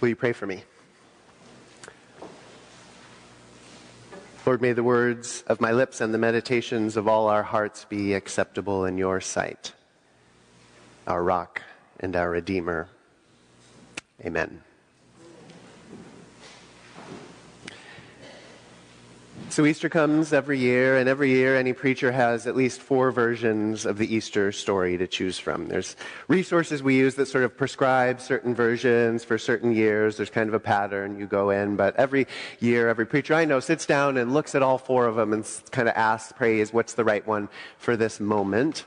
Will you pray for me? Lord, may the words of my lips and the meditations of all our hearts be acceptable in your sight, our rock and our Redeemer. Amen. So Easter comes every year, and every year any preacher has at least 4 versions of the Easter story to choose from. There's resources we use that sort of prescribe certain versions for certain years. There's kind of a pattern you go in, but every year, every preacher I know sits down and looks at all 4 of them and kind of asks, prays, what's the right one for this moment?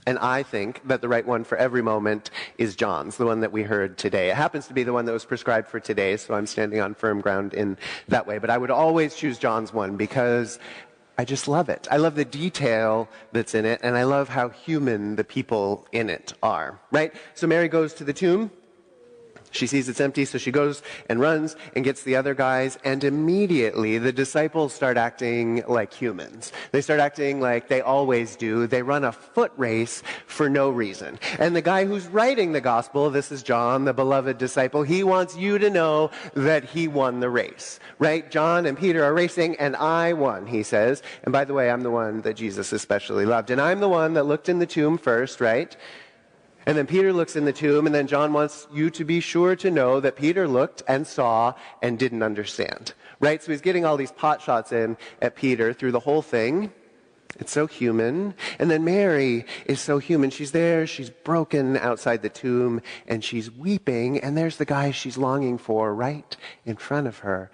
And I think that the right one for every moment is John's, the one that we heard today. It happens to be the one that was prescribed for today, so I'm standing on firm ground in that way. But I would always choose John's one because I just love it. I love the detail that's in it, and I love how human the people in it are, right? So Mary goes to the tomb. She sees it's empty, so she goes and runs and gets the other guys, and immediately the disciples start acting like humans. They start acting like they always do. They run a foot race for no reason. And the guy who's writing the gospel, this is John, the beloved disciple, he wants you to know that he won the race, right? John and Peter are racing, and I won, he says. And by the way, I'm the one that Jesus especially loved. And I'm the one that looked in the tomb first, right? And then Peter looks in the tomb, and then John wants you to be sure to know that Peter looked and saw and didn't understand, right? So he's getting all these pot shots in at Peter through the whole thing. It's so human. And then Mary is so human. She's there, she's broken outside the tomb, and she's weeping, and there's the guy she's longing for right in front of her,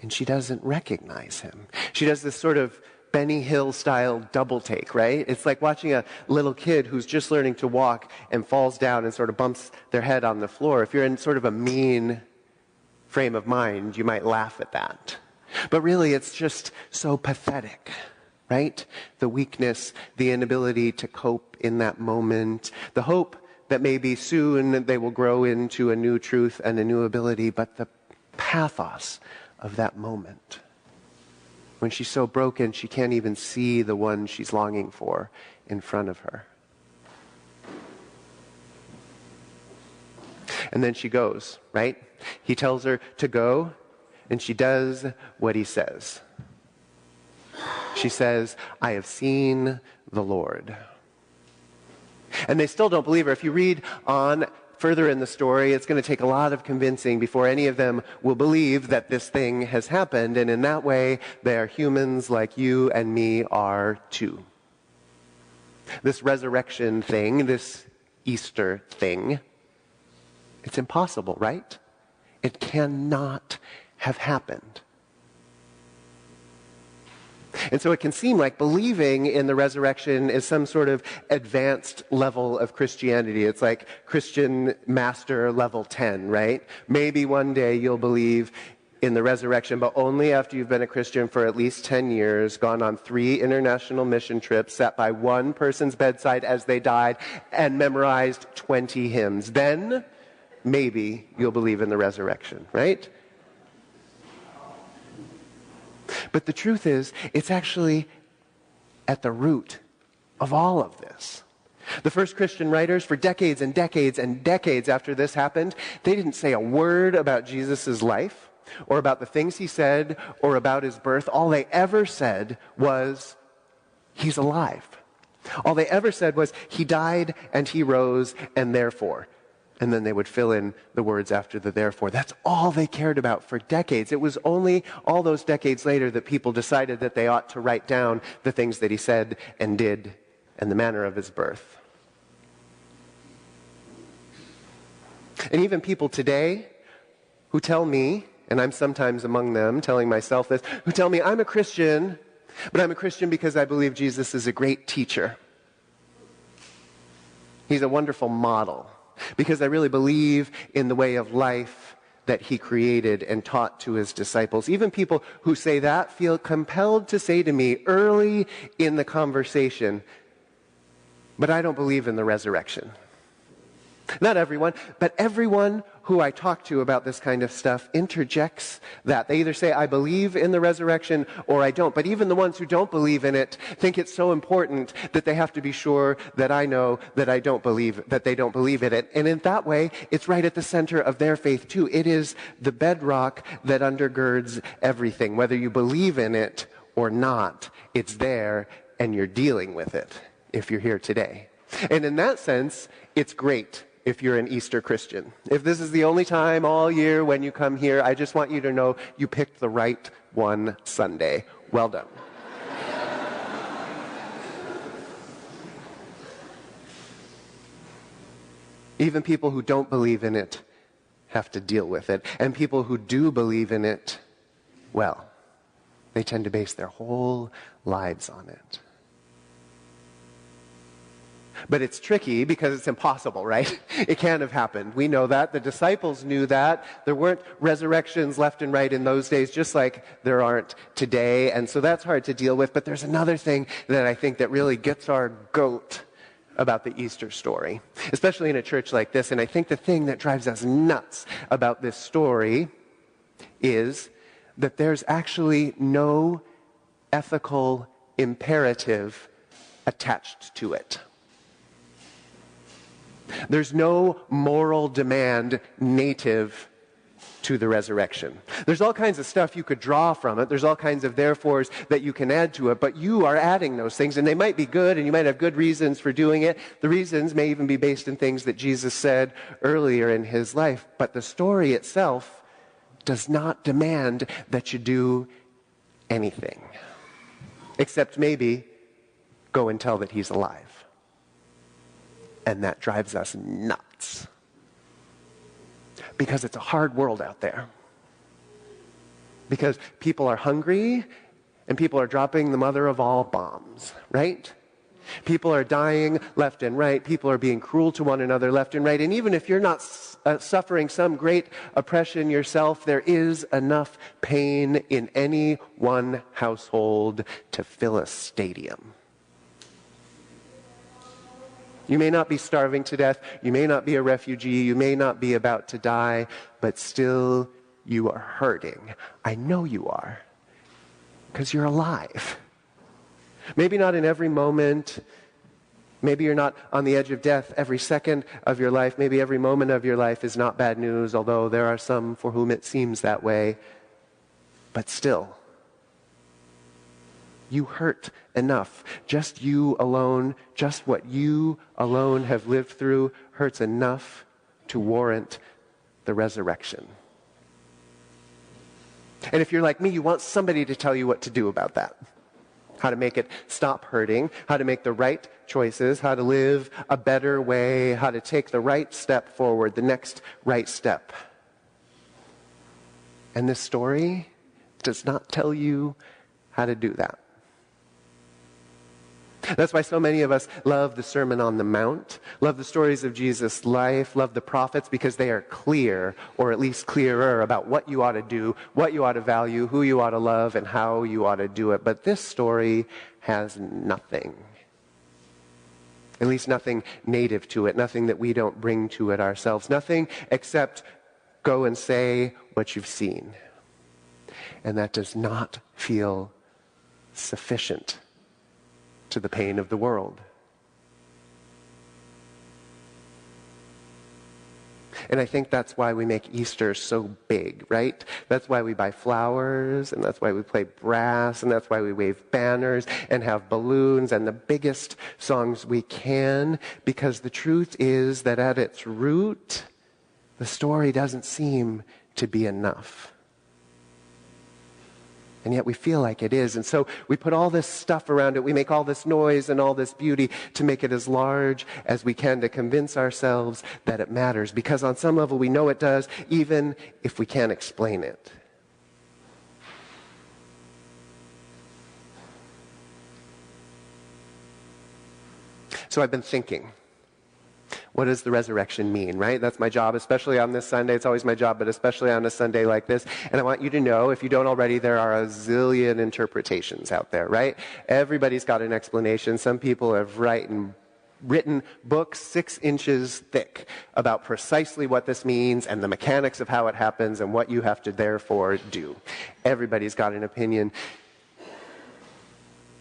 and she doesn't recognize him. She does this sort of Benny Hill style double take, right? It's like watching a little kid who's just learning to walk and falls down and sort of bumps their head on the floor. If you're in sort of a mean frame of mind, you might laugh at that. But really, it's just so pathetic, right? The weakness, the inability to cope in that moment, the hope that maybe soon they will grow into a new truth and a new ability, but the pathos of that moment. When she's so broken, she can't even see the one she's longing for in front of her. And then she goes, right? He tells her to go, and she does what he says. She says, I have seen the Lord. And they still don't believe her. If you read on further in the story, it's going to take a lot of convincing before any of them will believe that this thing has happened. And in that way, they are humans like you and me are too. This resurrection thing, this Easter thing, it's impossible, right? It cannot have happened. And so it can seem like believing in the resurrection is some sort of advanced level of Christianity. It's like Christian master level 10, right? Maybe one day you'll believe in the resurrection, but only after you've been a Christian for at least 10 years, gone on 3 international mission trips, sat by one person's bedside as they died, and memorized 20 hymns. Then maybe you'll believe in the resurrection, right? But the truth is, it's actually at the root of all of this. The first Christian writers, for decades and decades and decades after this happened, they didn't say a word about Jesus' life, or about the things he said, or about his birth. All they ever said was, he's alive. All they ever said was, he died and he rose, and therefore. And then they would fill in the words after the therefore. That's all they cared about for decades. It was only all those decades later that people decided that they ought to write down the things that he said and did and the manner of his birth. And even people today who tell me, and I'm sometimes among them telling myself this, who tell me I'm a Christian, but I'm a Christian because I believe Jesus is a great teacher. He's a wonderful model. Because I really believe in the way of life that he created and taught to his disciples. Even people who say that feel compelled to say to me early in the conversation, but I don't believe in the resurrection. Not everyone, but everyone who I talk to about this kind of stuff interjects that. They either say, I believe in the resurrection, or I don't. But even the ones who don't believe in it think it's so important that they have to be sure that I know that they don't believe in it. And in that way, it's right at the center of their faith too. It is the bedrock that undergirds everything. Whether you believe in it or not, it's there and you're dealing with it if you're here today. And in that sense, it's great if you're an Easter Christian. If this is the only time all year when you come here, I just want you to know you picked the right one Sunday. Well done. Even people who don't believe in it have to deal with it. And people who do believe in it, well, they tend to base their whole lives on it. But it's tricky because it's impossible, right? It can't have happened. We know that. The disciples knew that. There weren't resurrections left and right in those days, just like there aren't today. And so that's hard to deal with. But there's another thing that I think that really gets our goat about the Easter story, especially in a church like this. And I think the thing that drives us nuts about this story is that there's actually no ethical imperative attached to it. There's no moral demand native to the resurrection. There's all kinds of stuff you could draw from it. There's all kinds of therefores that you can add to it, but you are adding those things, and they might be good, and you might have good reasons for doing it. The reasons may even be based in things that Jesus said earlier in his life, but the story itself does not demand that you do anything, except maybe go and tell that he's alive. And that drives us nuts. Because it's a hard world out there. Because people are hungry, and people are dropping the mother of all bombs, right? People are dying left and right. People are being cruel to one another left and right. And even if you're not suffering some great oppression yourself, there is enough pain in any one household to fill a stadium. You may not be starving to death. You may not be a refugee. You may not be about to die, but still you are hurting. I know you are, because you're alive. Maybe not in every moment. Maybe you're not on the edge of death every second of your life. Maybe every moment of your life is not bad news, although there are some for whom it seems that way. But still, you hurt enough. Just you alone, just what you alone have lived through hurts enough to warrant the resurrection. And if you're like me, you want somebody to tell you what to do about that. How to make it stop hurting, how to make the right choices, how to live a better way, how to take the right step forward, the next right step. And this story does not tell you how to do that. That's why so many of us love the Sermon on the Mount, love the stories of Jesus' life, love the prophets, because they are clear, or at least clearer, about what you ought to do, what you ought to value, who you ought to love, and how you ought to do it. But this story has nothing. At least nothing native to it, nothing that we don't bring to it ourselves, nothing except go and say what you've seen. And that does not feel sufficient to the pain of the world. And I think that's why we make Easter so big, right? That's why we buy flowers, and that's why we play brass, and that's why we wave banners and have balloons and the biggest songs we can, because the truth is that at its root, the story doesn't seem to be enough. And yet we feel like it is. And so we put all this stuff around it. We make all this noise and all this beauty to make it as large as we can, to convince ourselves that it matters. Because on some level we know it does, even if we can't explain it. So I've been thinking, what does the resurrection mean, right? That's my job, especially on this Sunday. It's always my job, but especially on a Sunday like this. And I want you to know, if you don't already, there are a zillion interpretations out there, right? Everybody's got an explanation. Some people have written written books 6 inches thick about precisely what this means and the mechanics of how it happens and what you have to therefore do. Everybody's got an opinion.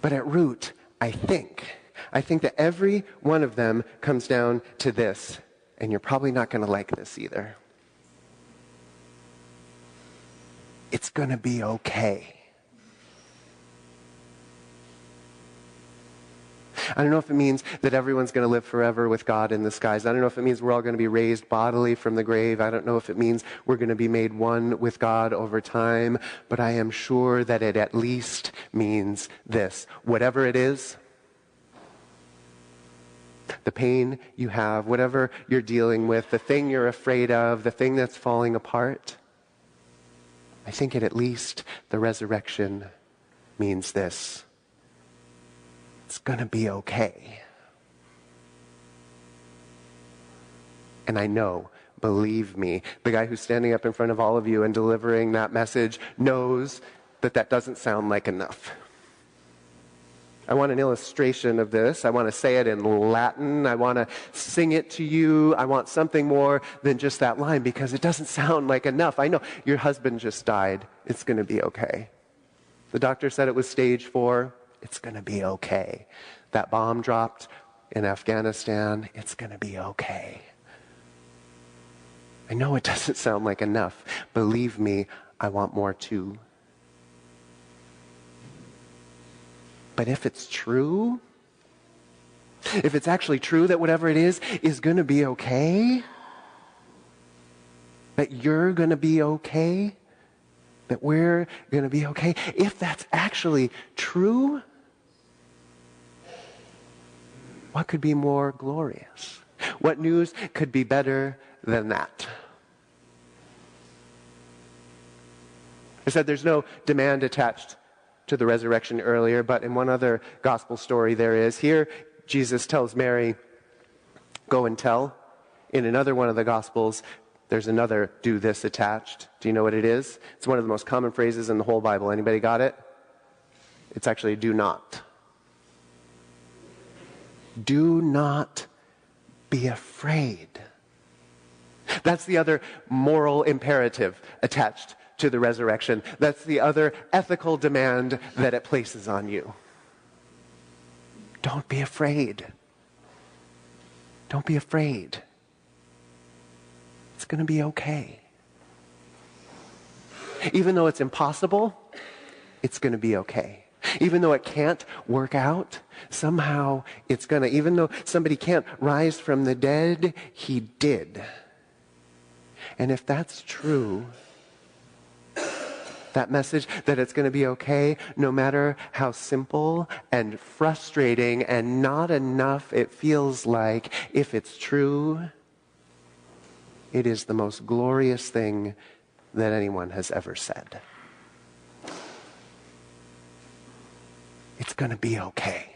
But at root, I think that every one of them comes down to this, and you're probably not going to like this either. It's going to be okay. I don't know if it means that everyone's going to live forever with God in the skies. I don't know if it means we're all going to be raised bodily from the grave. I don't know if it means we're going to be made one with God over time. But I am sure that it at least means this. Whatever it is, the pain you have, whatever you're dealing with, the thing you're afraid of, the thing that's falling apart, I think at least the resurrection means this. It's going to be okay. And I know, believe me, the guy who's standing up in front of all of you and delivering that message knows that that doesn't sound like enough. I want an illustration of this. I want to say it in Latin. I want to sing it to you. I want something more than just that line because it doesn't sound like enough. I know your husband just died. It's going to be okay. The doctor said it was stage 4. It's going to be okay. That bomb dropped in Afghanistan. It's going to be okay. I know it doesn't sound like enough. Believe me, I want more too. But if it's true, if it's actually true that whatever it is going to be okay, that you're going to be okay, that we're going to be okay, if that's actually true, what could be more glorious? What news could be better than that? I said there's no demand attached to the resurrection earlier, but in one other gospel story there is. Here, Jesus tells Mary, go and tell. In another one of the gospels, there's another do this attached. Do you know what it is? It's one of the most common phrases in the whole Bible. Anybody got it? It's actually do not. Do not be afraid. That's the other moral imperative attached to the resurrection. That's the other ethical demand that it places on you. Don't be afraid. Don't be afraid. It's going to be okay. Even though it's impossible, it's going to be okay. Even though it can't work out, somehow it's going to. Even though somebody can't rise from the dead, he did. And if that's true, that message that it's going to be okay, no matter how simple and frustrating and not enough it feels like, if it's true, it is the most glorious thing that anyone has ever said. It's going to be okay.